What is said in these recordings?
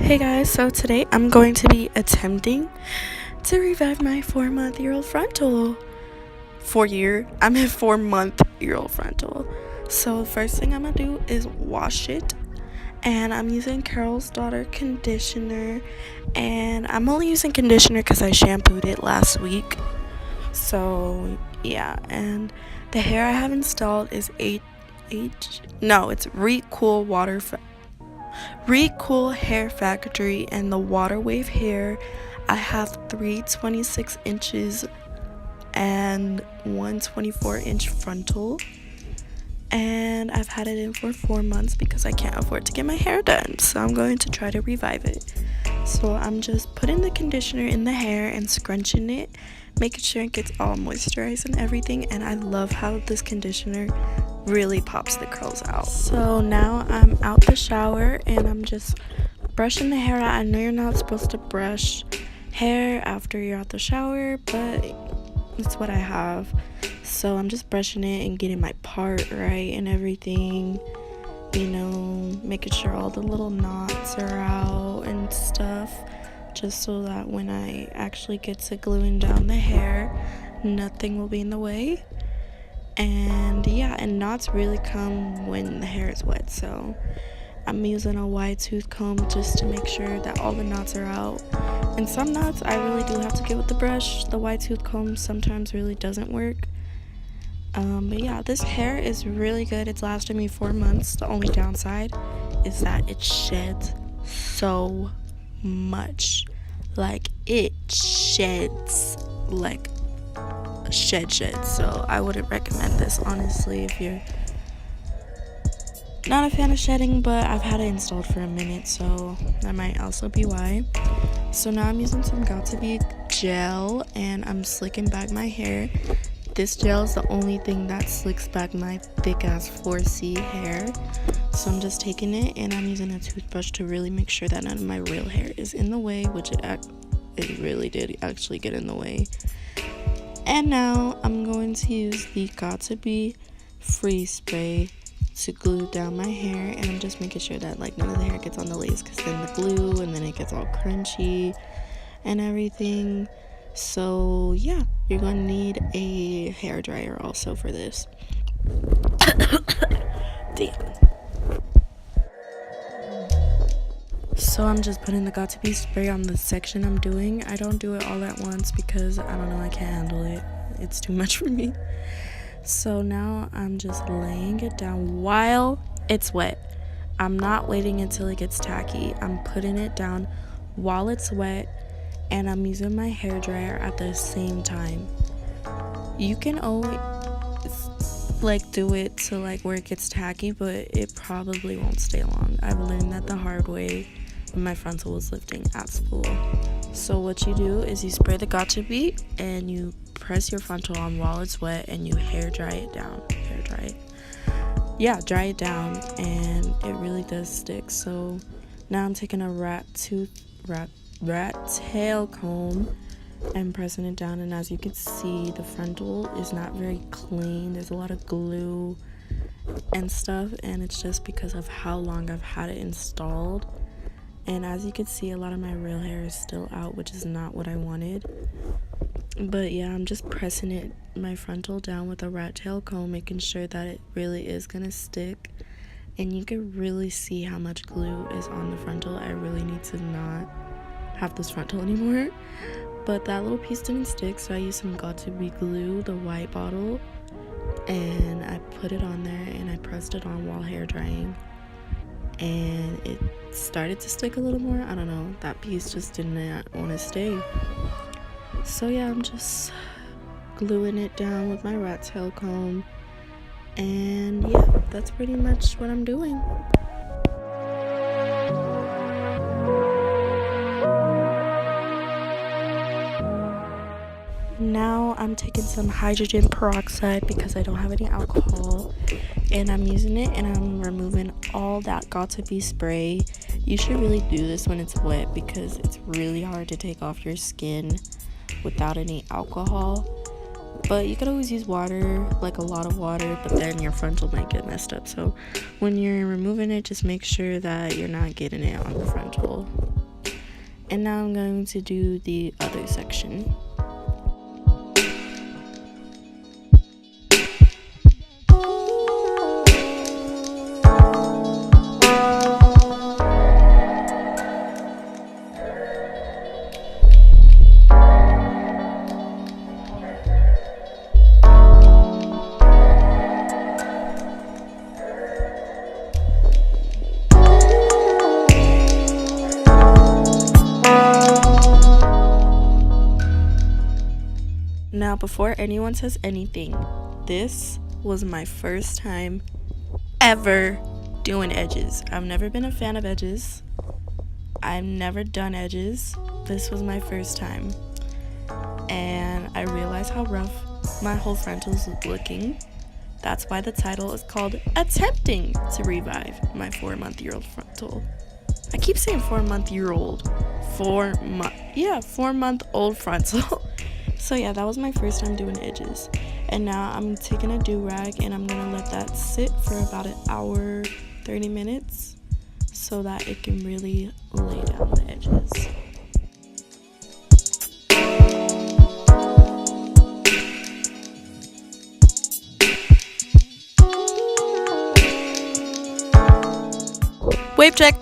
Hey guys, so today I'm going to be attempting to revive my 4-month-year-old frontal. 4-month-year-old frontal. So first thing I'm gonna do is wash it, and I'm using Carol's Daughter conditioner, and I'm only using conditioner because I shampooed it last week. So yeah, and the hair I have installed is it's Recool Hair Factory, and the water wave hair. I have 3 26 inches and 1 24-inch frontal, and I've had it in for 4 months because I can't afford to get my hair done, so I'm going to try to revive it. So I'm just putting the conditioner in the hair and scrunching it, making sure it gets all moisturized and everything. And I love how this conditioner really pops the curls out. So now I'm out the shower and I'm just brushing the hair out. I know you're not supposed to brush hair after you're out the shower, but it's what I have. So I'm just brushing it and getting my part right and everything, making sure all the little knots are out and stuff, just so that when I actually get to gluing down the hair, nothing will be in the way. And knots really come when the hair is wet, so I'm using a wide tooth comb just to make sure that all the knots are out. And some knots I really do have to get with the brush. The wide tooth comb sometimes really doesn't work. But yeah, this hair is really good. It's lasted me 4 months. The only downside is that it sheds so much. Like, it sheds like shed. So I wouldn't recommend this, honestly, if you're not a fan of shedding, but I've had it installed for a minute, so that might also be why. So now I'm using some Got2b gel and I'm slicking back my hair. This gel is the only thing that slicks back my thick ass 4C hair. So I'm just taking it and I'm using a toothbrush to really make sure that none of my real hair is in the way, which it really did actually get in the way. And now I'm going to use the Got2b freeze spray to glue down my hair, and I'm just making sure that none of the hair gets on the lace, because then the glue and then it gets all crunchy and everything. So yeah, you're gonna need a hair dryer also for this. Damn. So I'm just putting the Got2b spray on the section I'm doing. I don't do it all at once because I don't know, I can't handle it. It's too much for me. So now I'm just laying it down while it's wet. I'm not waiting until it gets tacky. I'm putting it down while it's wet, and I'm using my hair dryer at the same time. You can always do it to where it gets tacky, but it probably won't stay long. I've learned that the hard way when my frontal was lifting at school. So what you do is you spray the Got2b and you press your frontal on while it's wet, and you dry it down, and it really does stick. So now I'm taking a rat tail comb and pressing it down, and as you can see, the frontal is not very clean. There's a lot of glue and stuff, and it's just because of how long I've had it installed. And as you can see, a lot of my real hair is still out, which is not what I wanted. But yeah, I'm just pressing my frontal down with a rat tail comb, making sure that it really is gonna stick. And you can really see how much glue is on the frontal. I really need to not have this frontal anymore. But that little piece didn't stick, so I used some Got2b glue, the white bottle, and I put it on there and I pressed it on while hair drying. And it started to stick a little more. I don't know, that piece just did not want to stay. So yeah, I'm just gluing it down with my rat tail comb, and yeah, that's pretty much what I'm doing. Now I'm taking some hydrogen peroxide because I don't have any alcohol, and I'm using it and I'm removing all that Got2b spray. You should really do this when it's wet because it's really hard to take off your skin without any alcohol. but you could always use water, like a lot of water, but then your frontal might get messed up. So when you're removing it, just make sure that you're not getting it on the frontal. And now I'm going to do the other section. Now, before anyone says anything, this was my first time ever doing edges. I've never been a fan of edges. I've never done edges. This was my first time. And I realized how rough my whole frontal is looking. That's why the title is called Attempting to Revive My 4-month-old frontal. I keep saying 4-month-old. 4-month-old frontal. So yeah, that was my first time doing edges. And now I'm taking a do-rag and I'm gonna let that sit for about an hour, 30 minutes, so that it can really lay down the edges. Wave check.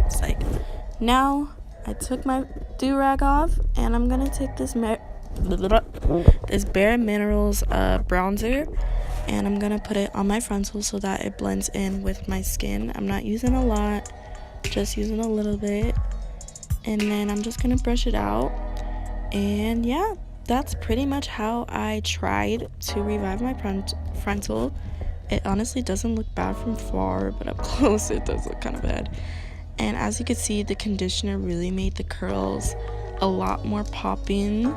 It's like, now I took my do-rag off and I'm gonna take this Bare Minerals bronzer and I'm gonna put it on my frontal so that it blends in with my skin. I'm not using a lot, just using a little bit, and then I'm just gonna brush it out. And yeah, that's pretty much how I tried to revive my frontal. It honestly doesn't look bad from far, but up close it does look kind of bad. And as you can see, the conditioner really made the curls a lot more popping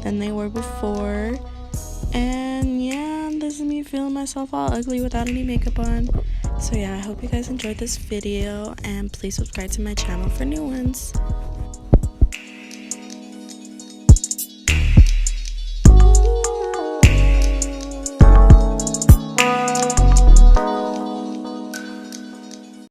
than they were before. And yeah, this is me feeling myself all ugly without any makeup on. So yeah, I hope you guys enjoyed this video, and please subscribe to my channel for new ones.